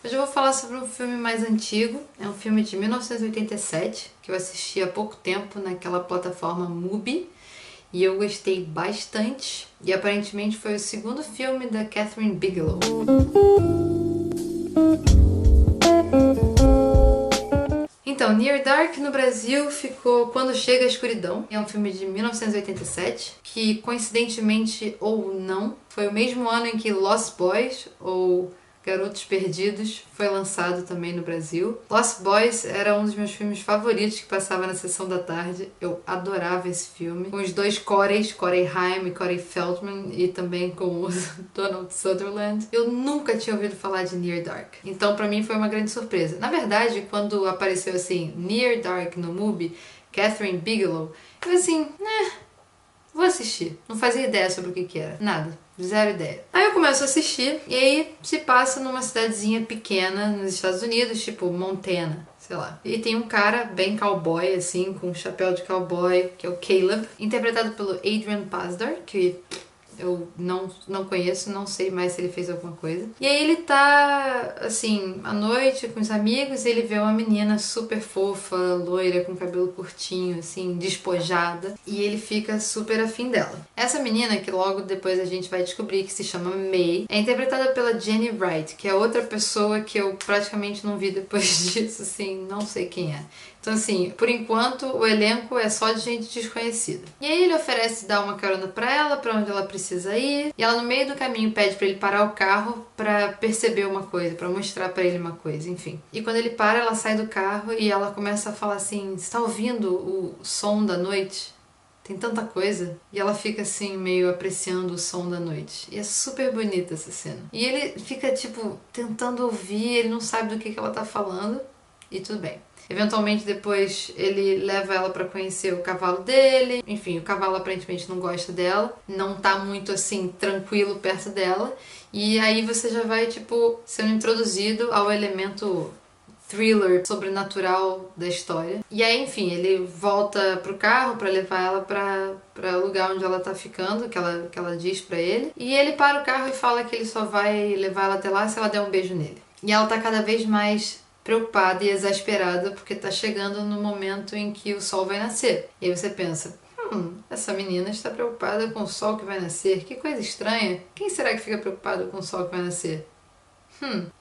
Hoje eu vou falar sobre um filme mais antigo, é um filme de 1987, que eu assisti há pouco tempo naquela plataforma Mubi, e eu gostei bastante, e aparentemente foi o segundo filme da Catherine Bigelow. Então, Near Dark no Brasil ficou Quando Chega a Escuridão. É um filme de 1987, que coincidentemente ou não, foi o mesmo ano em que Lost Boys, ou Garotos Perdidos, foi lançado também no Brasil. Lost Boys era um dos meus filmes favoritos que passava na sessão da tarde. Eu adorava esse filme. Com os dois Coreys, Corey Haim e Corey Feldman, e também com o Donald Sutherland. Eu nunca tinha ouvido falar de Near Dark. Então pra mim foi uma grande surpresa. Na verdade, quando apareceu assim, Near Dark no Mubi, Catherine Bigelow, eu assim, vou assistir. Não fazia ideia sobre o que era. Nada. Zero ideia. Aí eu começo a assistir e aí se passa numa cidadezinha pequena nos Estados Unidos, tipo Montana, sei lá. E tem um cara bem cowboy, assim, com um chapéu de cowboy, que é o Caleb, interpretado pelo Adrian Pasdar, que eu não conheço, não sei mais se ele fez alguma coisa. E aí ele tá, assim, à noite com os amigos e ele vê uma menina super fofa, loira, com cabelo curtinho, assim, despojada. E ele fica super afim dela. Essa menina, que logo depois a gente vai descobrir que se chama May, é interpretada pela Jenny Wright, que é outra pessoa que eu praticamente não vi depois disso, assim, não sei quem é. Então, assim, por enquanto o elenco é só de gente desconhecida. E aí ele oferece dar uma carona pra ela, pra onde ela precisa ir. E ela no meio do caminho pede pra ele parar o carro pra perceber uma coisa, pra mostrar pra ele uma coisa, enfim. E quando ele para, ela sai do carro e ela começa a falar assim: "Você tá ouvindo o som da noite? Tem tanta coisa." E ela fica assim, meio apreciando o som da noite. E é super bonita essa cena. E ele fica, tipo, tentando ouvir, ele não sabe do que ela tá falando. E tudo bem. Eventualmente depois ele leva ela pra conhecer o cavalo dele. Enfim, o cavalo aparentemente não gosta dela, não tá muito assim tranquilo perto dela. E aí você já vai tipo sendo introduzido ao elemento thriller sobrenatural da história. E aí, enfim, ele volta pro carro pra levar ela pra lugar onde ela tá ficando, que ela diz pra ele. E ele para o carro e fala que ele só vai levar ela até lá se ela der um beijo nele. E ela tá cada vez mais preocupada e exasperada porque tá chegando no momento em que o sol vai nascer. E aí você pensa: essa menina está preocupada com o sol que vai nascer. Que coisa estranha. Quem será que fica preocupado com o sol que vai nascer?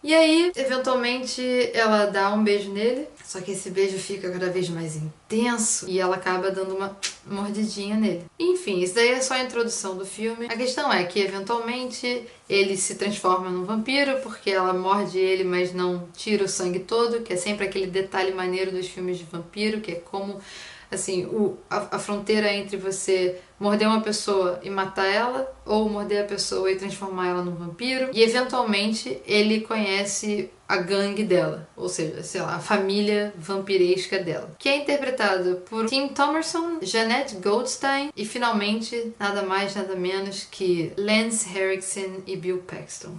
E aí, eventualmente, ela dá um beijo nele, só que esse beijo fica cada vez mais intenso e ela acaba dando uma mordidinha nele. Enfim, isso daí é só a introdução do filme. A questão é que, eventualmente, ele se transforma num vampiro porque ela morde ele, mas não tira o sangue todo, que é sempre aquele detalhe maneiro dos filmes de vampiro, que é como assim, a fronteira entre você morder uma pessoa e matar ela, ou morder a pessoa e transformar ela num vampiro. E eventualmente ele conhece a gangue dela, ou seja, sei lá, a família vampiresca dela, que é interpretado por Tim Thomerson, Jeanette Goldstein e finalmente nada mais nada menos que Lance Henriksen e Bill Paxton.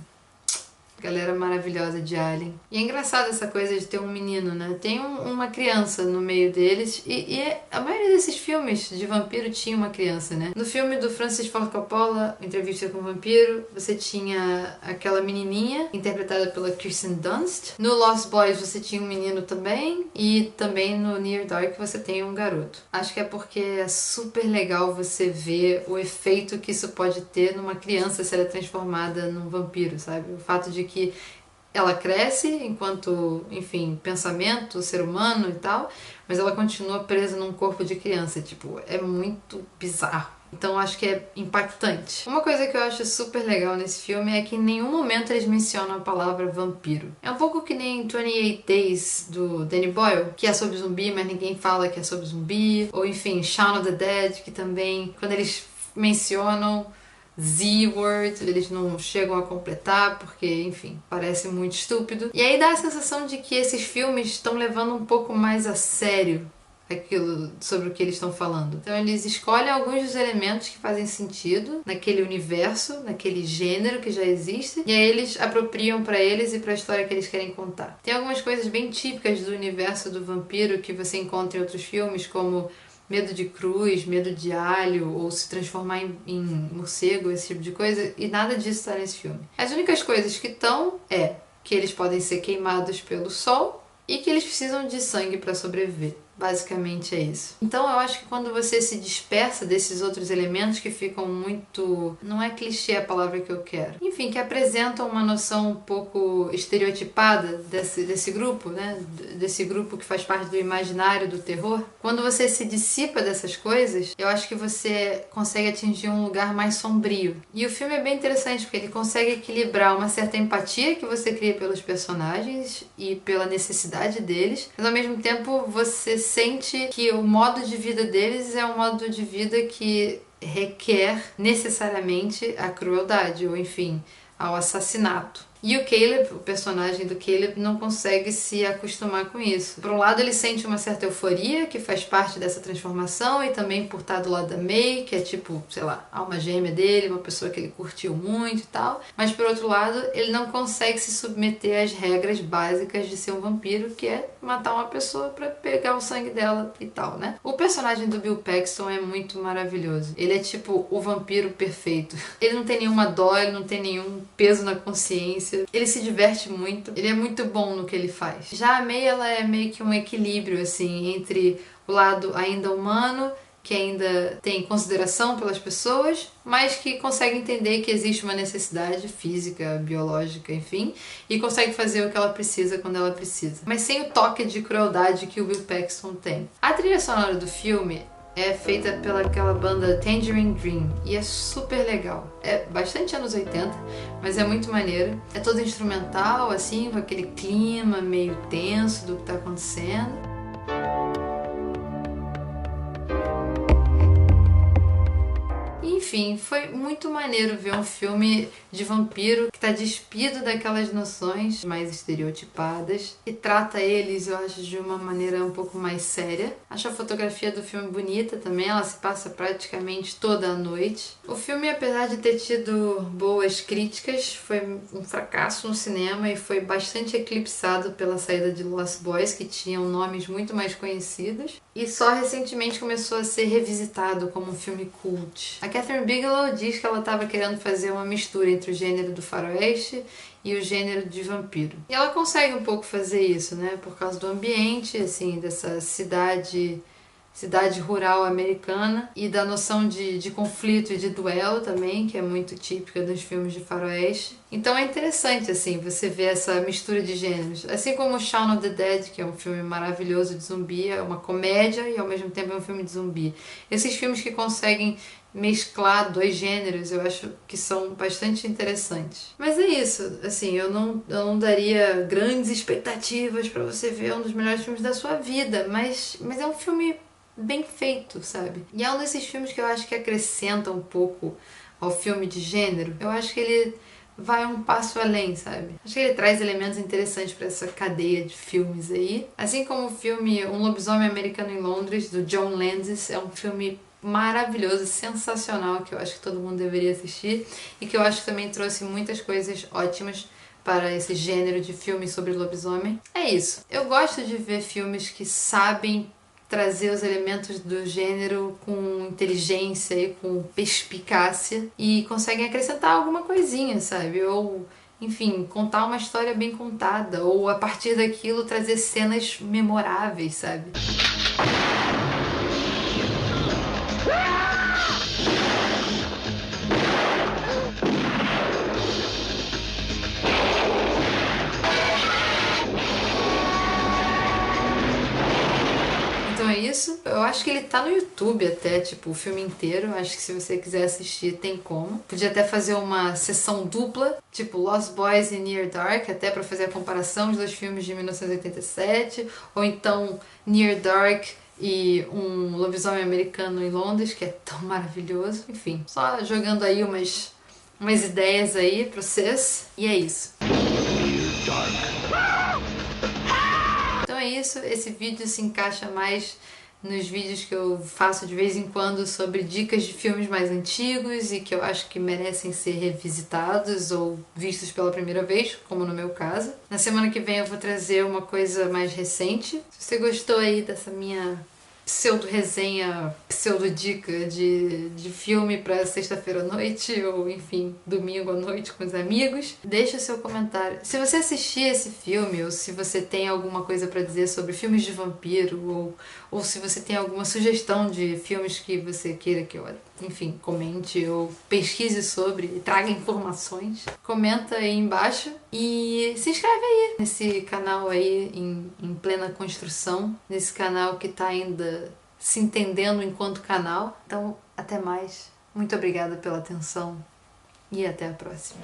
Galera maravilhosa de Alien. E é engraçado essa coisa de ter um menino, né? Tem uma criança no meio deles e a maioria desses filmes de vampiro tinha uma criança, né? No filme do Francis Ford Coppola, Entrevista com o Vampiro, você tinha aquela menininha interpretada pela Kirsten Dunst. No Lost Boys você tinha um menino também e também no Near Dark você tem um garoto. Acho que é porque é super legal você ver o efeito que isso pode ter numa criança se ela é transformada num vampiro, sabe? O fato de que ela cresce enquanto, enfim, pensamento, ser humano e tal, mas ela continua presa num corpo de criança, tipo, é muito bizarro. Então acho que é impactante. Uma coisa que eu acho super legal nesse filme é que em nenhum momento eles mencionam a palavra vampiro. É um pouco que nem 28 Days do Danny Boyle, que é sobre zumbi, mas ninguém fala que é sobre zumbi. Ou enfim, Shaun of the Dead, que também, quando eles mencionam Z-word, eles não chegam a completar porque, enfim, parece muito estúpido. E aí dá a sensação de que esses filmes estão levando um pouco mais a sério aquilo sobre o que eles estão falando. Então eles escolhem alguns dos elementos que fazem sentido naquele universo, naquele gênero que já existe, e aí eles apropriam pra eles e pra história que eles querem contar. Tem algumas coisas bem típicas do universo do vampiro que você encontra em outros filmes, como medo de cruz, medo de alho, ou se transformar em morcego, esse tipo de coisa, e nada disso está nesse filme. As únicas coisas que estão é que eles podem ser queimados pelo sol e que eles precisam de sangue para sobreviver. Basicamente é isso. Então eu acho que quando você se dispersa desses outros elementos que ficam muito... não é clichê a palavra que eu quero. Enfim, que apresentam uma noção um pouco estereotipada desse grupo, né? Desse grupo que faz parte do imaginário do terror. Quando você se dissipa dessas coisas, eu acho que você consegue atingir um lugar mais sombrio. E o filme é bem interessante porque ele consegue equilibrar uma certa empatia que você cria pelos personagens e pela necessidade deles, mas ao mesmo tempo você sente que o modo de vida deles é um modo de vida que requer necessariamente a crueldade, ou enfim, ao assassinato. E o Caleb, o personagem do Caleb, não consegue se acostumar com isso. Por um lado, ele sente uma certa euforia, que faz parte dessa transformação, e também por estar do lado da May, que é tipo, sei lá, a alma gêmea dele, uma pessoa que ele curtiu muito e tal. Mas por outro lado, ele não consegue se submeter às regras básicas de ser um vampiro, que é matar uma pessoa pra pegar o sangue dela e tal, né? O personagem do Bill Paxton é muito maravilhoso. Ele é tipo o vampiro perfeito. Ele não tem nenhuma dó, ele não tem nenhum peso na consciência. Ele se diverte muito, ele é muito bom no que ele faz. Já a May, ela é meio que um equilíbrio, assim, entre o lado ainda humano, que ainda tem consideração pelas pessoas, mas que consegue entender que existe uma necessidade física, biológica, enfim, e consegue fazer o que ela precisa quando ela precisa. Mas sem o toque de crueldade que o Bill Paxton tem. A trilha sonora do filme é feita pelaquela banda Tangerine Dream e é super legal. É bastante anos 80, mas é muito maneiro. É todo instrumental, assim, com aquele clima meio tenso do que tá acontecendo. Enfim, foi muito maneiro ver um filme de vampiro que tá despido daquelas noções mais estereotipadas e trata eles, eu acho, de uma maneira um pouco mais séria. Acho a fotografia do filme bonita também, ela se passa praticamente toda a noite. O filme, apesar de ter tido boas críticas, foi um fracasso no cinema e foi bastante eclipsado pela saída de Lost Boys, que tinham nomes muito mais conhecidos. E só recentemente começou a ser revisitado como um filme cult. A Kathryn Bigelow diz que ela estava querendo fazer uma mistura entre o gênero do faroeste e o gênero de vampiro. E ela consegue um pouco fazer isso, né? Por causa do ambiente, assim, dessa cidade rural americana e da noção de conflito e de duelo também, que é muito típica dos filmes de faroeste. Então é interessante, assim, você ver essa mistura de gêneros. Assim como Shaun of the Dead, que é um filme maravilhoso de zumbi, é uma comédia e ao mesmo tempo é um filme de zumbi. Esses filmes que conseguem mesclar dois gêneros, eu acho que são bastante interessantes. Mas é isso, assim, eu não daria grandes expectativas pra você ver um dos melhores filmes da sua vida, mas é um filme bem feito, sabe? E é um desses filmes que eu acho que acrescenta um pouco ao filme de gênero. Eu acho que ele vai um passo além, sabe? Acho que ele traz elementos interessantes para essa cadeia de filmes aí. Assim como o filme Um Lobisomem Americano em Londres, do John Landis, é um filme maravilhoso, sensacional, que eu acho que todo mundo deveria assistir e que eu acho que também trouxe muitas coisas ótimas para esse gênero de filme sobre lobisomem. É isso. Eu gosto de ver filmes que sabem trazer os elementos do gênero com inteligência e com perspicácia e conseguem acrescentar alguma coisinha, sabe? Ou, enfim, contar uma história bem contada, ou a partir daquilo trazer cenas memoráveis, sabe? Então é isso. Eu acho que ele tá no YouTube até, tipo, o filme inteiro. Acho que se você quiser assistir, tem como. Podia até fazer uma sessão dupla, tipo Lost Boys e Near Dark, até pra fazer a comparação dos dois filmes de 1987. Ou então Near Dark e Um Lobisomem Americano em Londres, que é tão maravilhoso. Enfim, só jogando aí umas ideias aí pra vocês. E é isso. Então é isso, esse vídeo se encaixa mais nos vídeos que eu faço de vez em quando sobre dicas de filmes mais antigos e que eu acho que merecem ser revisitados ou vistos pela primeira vez, como no meu caso. Na semana que vem eu vou trazer uma coisa mais recente. Se você gostou aí dessa minha pseudo-resenha, pseudo-dica de filme pra sexta-feira à noite, ou enfim, domingo à noite com os amigos. Deixa o seu comentário. Se você assistir esse filme, ou se você tem alguma coisa pra dizer sobre filmes de vampiro, ou se você tem alguma sugestão de filmes que você queira que eu, enfim, comente ou pesquise sobre e traga informações, comenta aí embaixo e se inscreve aí nesse canal aí em plena construção, nesse canal que tá ainda se entendendo enquanto canal. Então, até mais. Muito obrigada pela atenção e até a próxima.